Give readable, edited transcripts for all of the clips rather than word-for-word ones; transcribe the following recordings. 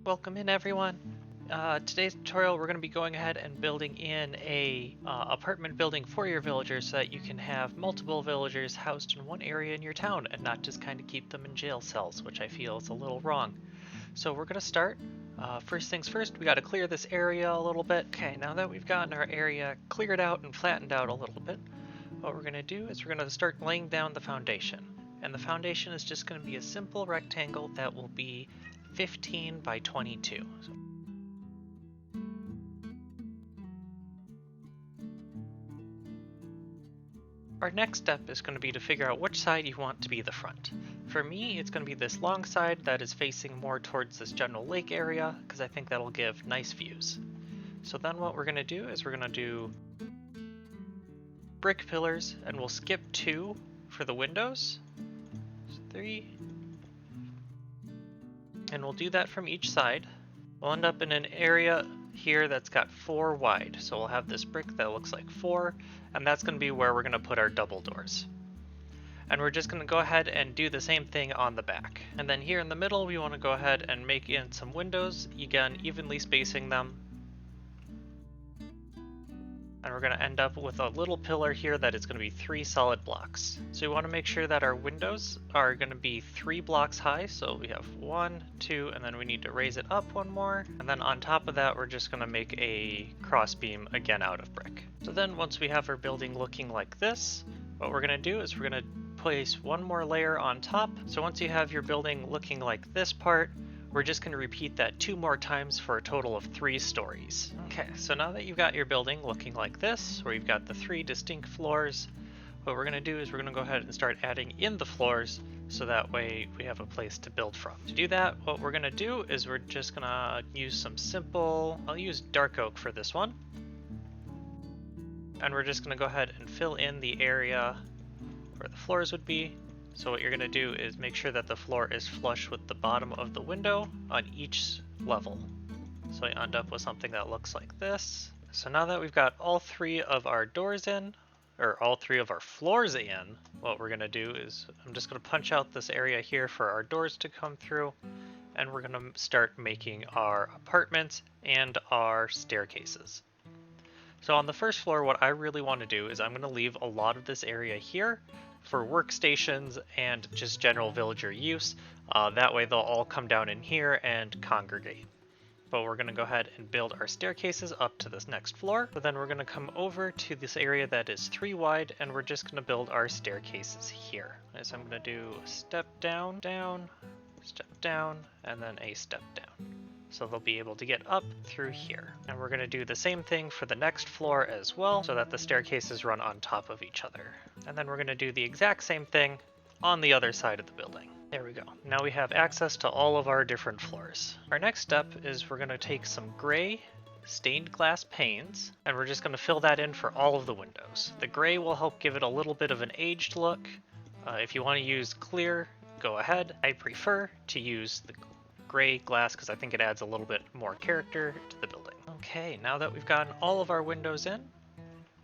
Welcome in, everyone. Today's tutorial, we're going to be going ahead and building in a apartment building for your villagers so that you can have multiple villagers housed in one area in your town and not just kind of keep them in jail cells, which I feel is a little wrong. So we're going to start. First things first, we got to clear this area a little bit. Okay, now that we've gotten our area cleared out and flattened out a little bit, what we're going to do is we're going to start laying down the foundation. And the foundation is just going to be a simple rectangle that will be 15 by 22. Our next step is going to be to figure out which side you want to be the front. For me, it's going to be this long side that is facing more towards this general lake area, because I think that'll give nice views. So then what we're going to do is we're going to do brick pillars, and we'll skip 2 for the windows. So 3. And we'll do that from each side. We'll end up in an area here that's got 4 wide. So we'll have this brick that looks like 4, and that's going to be where we're going to put our double doors. And we're just going to go ahead and do the same thing on the back. And then here in the middle, we want to go ahead and make in some windows, again, evenly spacing them. And we're going to end up with a little pillar here that is going to be 3 solid blocks. So we want to make sure that our windows are going to be 3 blocks high. So we have 1, 2, and then we need to raise it up 1 more. And then on top of that, we're just going to make a cross beam again out of brick. So then once we have our building looking like this, what we're going to do is we're going to place 1 more layer on top. So once you have your building looking like this part, we're just going to repeat that 2 more times for a total of 3 stories. Okay, so now that you've got your building looking like this, where you've got the 3 distinct floors, what we're going to do is we're going to go ahead and start adding in the floors so that way we have a place to build from. To do that, what we're going to do is we're just going to use some simple, I'll use dark oak for this one. And we're just going to go ahead and fill in the area where the floors would be. So what you're going to do is make sure that the floor is flush with the bottom of the window on each level. So you end up with something that looks like this. So now that we've got all 3 of our doors in, or all 3 of our floors in, what we're going to do is I'm just going to punch out this area here for our doors to come through, and we're going to start making our apartments and our staircases. So on the first floor, what I really want to do is I'm going to leave a lot of this area here for workstations and just general villager use. That way they'll all come down in here and congregate. But we're going to go ahead and build our staircases up to this next floor. But then we're going to come over to this area that is 3 wide, and we're just going to build our staircases here. So I'm going to do a step down, down, step down, and then a step down. So they'll be able to get up through here. And we're going to do the same thing for the next floor as well, so that the staircases run on top of each other. And then we're going to do the exact same thing on the other side of the building. There we go. Now we have access to all of our different floors. Our next step is we're going to take some gray stained glass panes, and we're just going to fill that in for all of the windows. The gray will help give it a little bit of an aged look. If you want to use clear, go ahead. I prefer to use the gray glass because I think it adds a little bit more character to the building. Okay, now that we've gotten all of our windows in,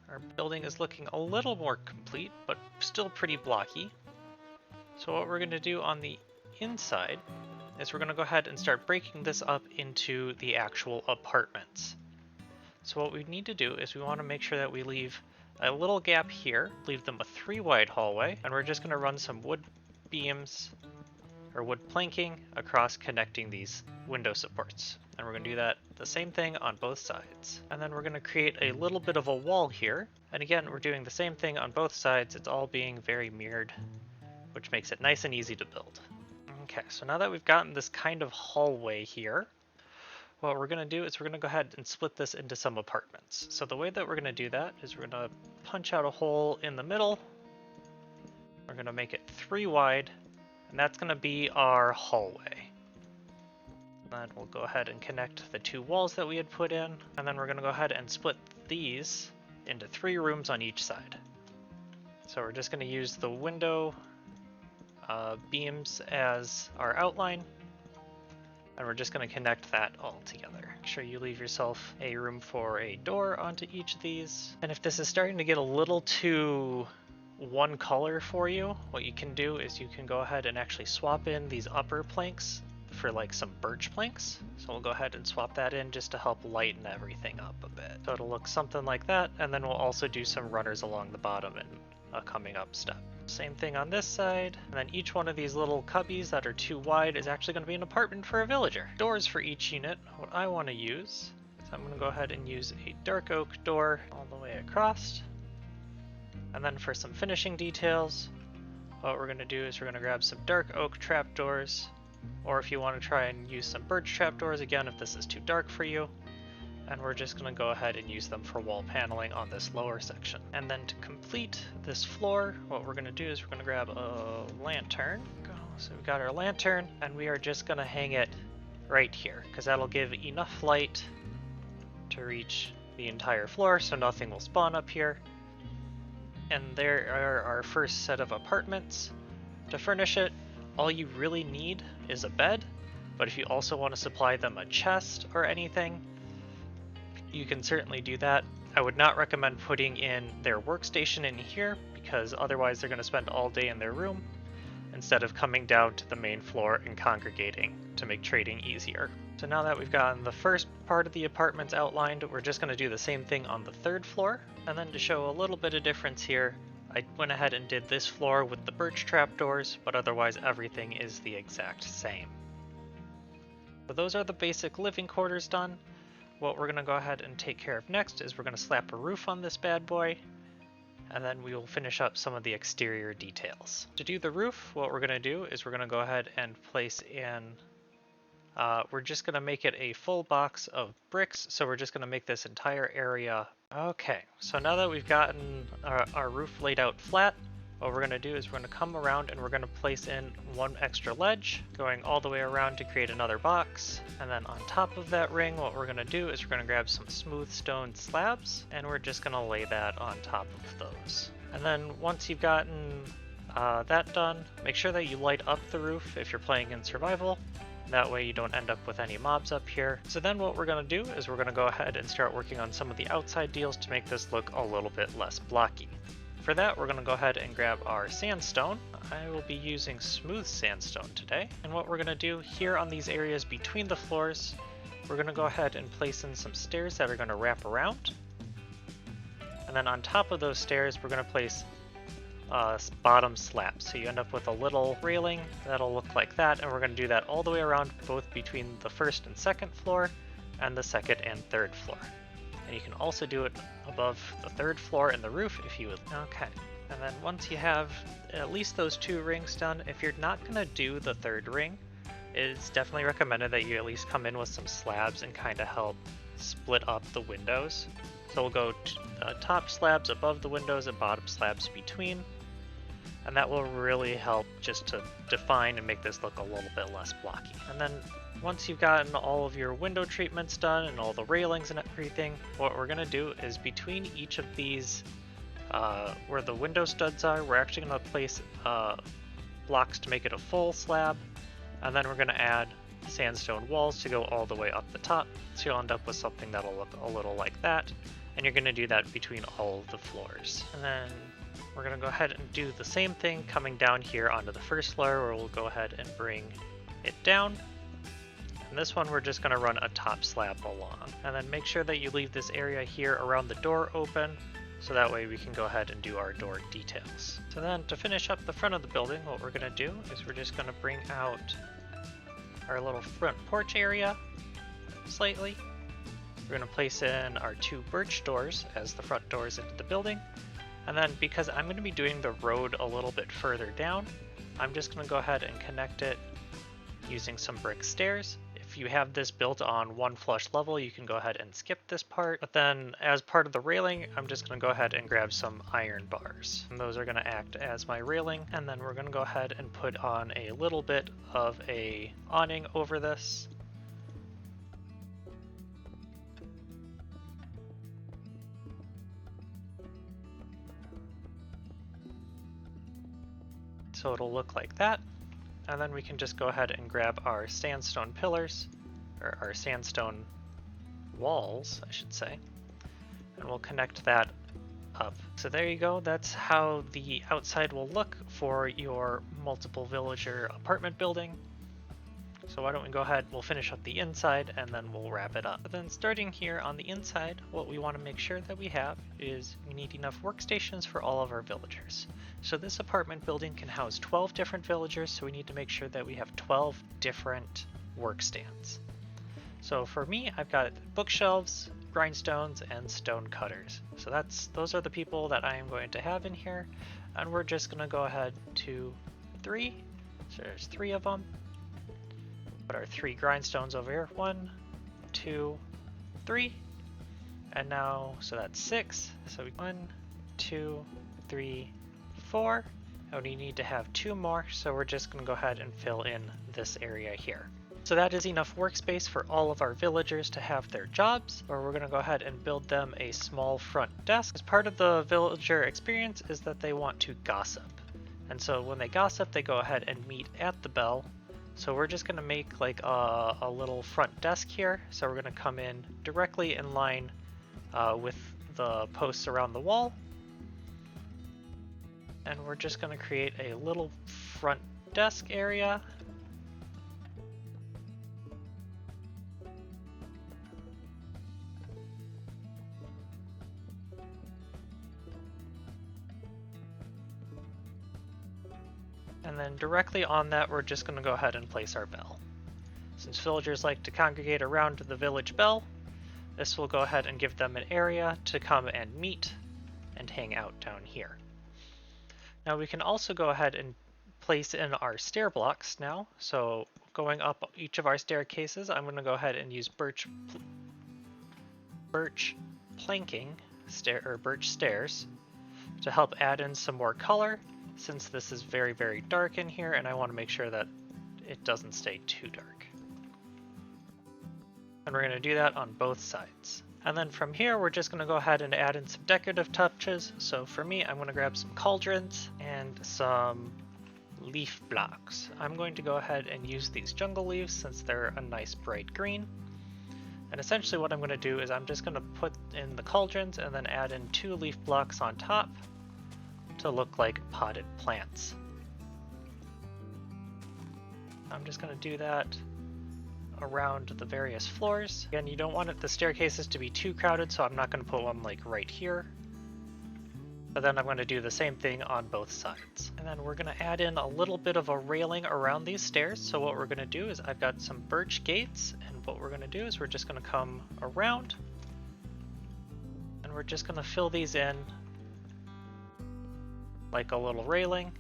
our building is looking a little more complete, but still pretty blocky. So what we're going to do on the inside is we're going to go ahead and start breaking this up into the actual apartments. So what we need to do is we want to make sure that we leave a little gap here, leave them a 3 wide hallway, and we're just going to run some wood beams or wood planking across connecting these window supports. And we're going to do that the same thing on both sides. And then we're going to create a little bit of a wall here. And again, we're doing the same thing on both sides. It's all being very mirrored, which makes it nice and easy to build. Okay, so now that we've gotten this kind of hallway here, what we're going to do is we're going to go ahead and split this into some apartments. So the way that we're going to do that is we're going to punch out a hole in the middle. We're going to make it 3 wide. And that's going to be our hallway. Then we'll go ahead and connect the 2 walls that we had put in. And then we're going to go ahead and split these into 3 rooms on each side. So we're just going to use the window beams as our outline. And we're just going to connect that all together. Make sure you leave yourself a room for a door onto each of these. And if this is starting to get a little too one color for you, what you can do is you can go ahead and actually swap in these upper planks for like some birch planks. So we'll go ahead and swap that in just to help lighten everything up a bit. So it'll look something like that, and then we'll also do some runners along the bottom in a coming up step. Same thing on this side, and then each one of these little cubbies that are too wide is actually going to be an apartment for a villager. Doors for each unit. What I want to use is I'm going to go ahead and use a dark oak door all the way across. And then for some finishing details, what we're going to do is we're going to grab some dark oak trapdoors, or if you want to try and use some birch trapdoors again if this is too dark for you. And we're just going to go ahead and use them for wall paneling on this lower section. And then to complete this floor, what we're going to do is we're going to grab a lantern. So we've got our lantern, and we are just going to hang it right here, because that'll give enough light to reach the entire floor so nothing will spawn up here. And there are our first set of apartments. To furnish it, all you really need is a bed, but if you also want to supply them a chest or anything, you can certainly do that. I would not recommend putting in their workstation in here, because otherwise they're going to spend all day in their room instead of coming down to the main floor and congregating to make trading easier. So now that we've gotten the first part of the apartments outlined, we're just going to do the same thing on the third floor. And then to show a little bit of difference here, I went ahead and did this floor with the birch trapdoors, but otherwise everything is the exact same. So those are the basic living quarters done. What we're going to go ahead and take care of next is we're going to slap a roof on this bad boy, and then we will finish up some of the exterior details. To do the roof, what we're going to do is we're going to go ahead and place in, we're just going to make it a full box of bricks, so we're just going to make this entire area. Okay, so now that we've gotten our roof laid out flat, what we're going to do is we're going to come around and we're going to place in one extra ledge, going all the way around to create another box. And then on top of that ring, what we're going to do is we're going to grab some smooth stone slabs, and we're just going to lay that on top of those. And then once you've gotten that done, make sure that you light up the roof if you're playing in survival. That way you don't end up with any mobs up here. So then what we're going to do is we're going to go ahead and start working on some of the outside deals to make this look a little bit less blocky. For that, we're going to go ahead and grab our sandstone. I will be using smooth sandstone today. And what we're going to do here on these areas between the floors, we're going to go ahead and place in some stairs that are going to wrap around. And then on top of those stairs, we're going to place bottom slabs. So you end up with a little railing that'll look like that. And we're going to do that all the way around, both between the first and second floor and the second and third floor. And you can also do it above the third floor and the roof if you would. Okay, and then once you have at least those two rings done, if you're not going to do the third ring, it's definitely recommended that you at least come in with some slabs and kind of help split up the windows. So we'll go top slabs above the windows and bottom slabs between, and that will really help just to define and make this look a little bit less blocky. And then once you've gotten all of your window treatments done and all the railings and everything, what we're going to do is between each of these, where the window studs are, we're actually going to place blocks to make it a full slab, and then we're going to add sandstone walls to go all the way up the top, so you'll end up with something that'll look a little like that, and you're going to do that between all of the floors. And then we're going to go ahead and do the same thing coming down here onto the first floor, where we'll go ahead and bring it down. And this one we're just going to run a top slab along. And then make sure that you leave this area here around the door open, so that way we can go ahead and do our door details. So then to finish up the front of the building, what we're going to do is we're just going to bring out our little front porch area slightly. We're going to place in our two birch doors as the front doors into the building. And then because I'm going to be doing the road a little bit further down, I'm just going to go ahead and connect it using some brick stairs. If you have this built on one flush level, you can go ahead and skip this part. But then as part of the railing, I'm just going to go ahead and grab some iron bars. And those are going to act as my railing. And then we're going to go ahead and put on a little bit of a awning over this. So it'll look like that. And then we can just go ahead and grab our sandstone pillars, or our sandstone walls, I should say, and we'll connect that up. So there you go, that's how the outside will look for your multiple villager apartment building. So why don't we go ahead, we'll finish up the inside and then we'll wrap it up. But then starting here on the inside, what we want to make sure that we have is we need enough workstations for all of our villagers. So this apartment building can house 12 different villagers, so we need to make sure that we have 12 different workstands. So for me, I've got bookshelves, grindstones, and stone cutters. So those are the people that I am going to have in here, and we're just going to go ahead to 3. So there's 3 of them. Put our 3 grindstones over here. 1, 2, 3. And now, so that's 6. So 1, 2, 3, 4. And we need to have 2 more, so we're just going to go ahead and fill in this area here. So that is enough workspace for all of our villagers to have their jobs, or we're going to go ahead and build them a small front desk. As part of the villager experience is that they want to gossip. And so when they gossip, they go ahead and meet at the bell. So we're just going to make like a little front desk here. So we're going to come in directly in line with the posts around the wall. And we're just going to create a little front desk area. And then directly on that, we're just going to go ahead and place our bell. Since villagers like to congregate around the village bell, this will go ahead and give them an area to come and meet and hang out down here. Now we can also go ahead and place in our stair blocks now. So going up each of our staircases, I'm going to go ahead and use birch planking birch stairs to help add in some more color, since this is very, very dark in here and I want to make sure that it doesn't stay too dark. And we're going to do that on both sides. And then from here, we're just going to go ahead and add in some decorative touches. So for me, I'm going to grab some cauldrons and some leaf blocks. I'm going to go ahead and use these jungle leaves since they're a nice bright green. And essentially what I'm going to do is I'm just going to put in the cauldrons and then add in 2 leaf blocks on top to look like potted plants. I'm just going to do that around the various floors. Again, you don't want the staircases to be too crowded, so I'm not going to put one like right here. But then I'm going to do the same thing on both sides. And then we're going to add in a little bit of a railing around these stairs. So what we're going to do is I've got some birch gates, and what we're going to do is we're just going to come around and we're just going to fill these in like a little railing.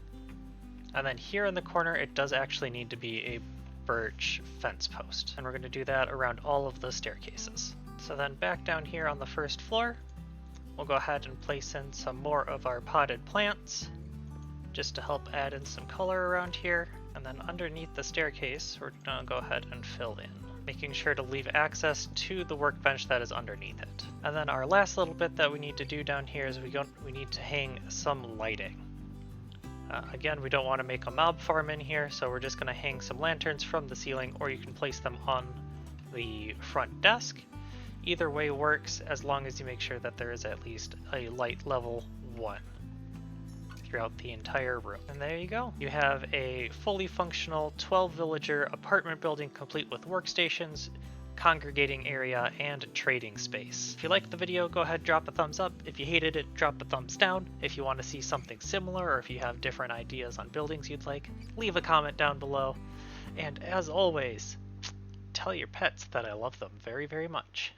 And then here in the corner, it does actually need to be a birch fence post. And we're going to do that around all of the staircases. So then back down here on the first floor, we'll go ahead and place in some more of our potted plants just to help add in some color around here. And then underneath the staircase, we're going to go ahead and fill in, making sure to leave access to the workbench that is underneath it. And then our last little bit that we need to do down here is we need to hang some lighting. Again, we don't want to make a mob farm in here, so we're just going to hang some lanterns from the ceiling, or you can place them on the front desk. Either way works, as long as you make sure that there is at least a light level 1 throughout the entire room. And there you go. You have a fully functional 12 villager apartment building complete with workstations, congregating area, and trading space. If you liked the video, go ahead, drop a thumbs up. If you hated it, drop a thumbs down. If you want to see something similar, or if you have different ideas on buildings you'd like, leave a comment down below. And as always, tell your pets that I love them very, very much.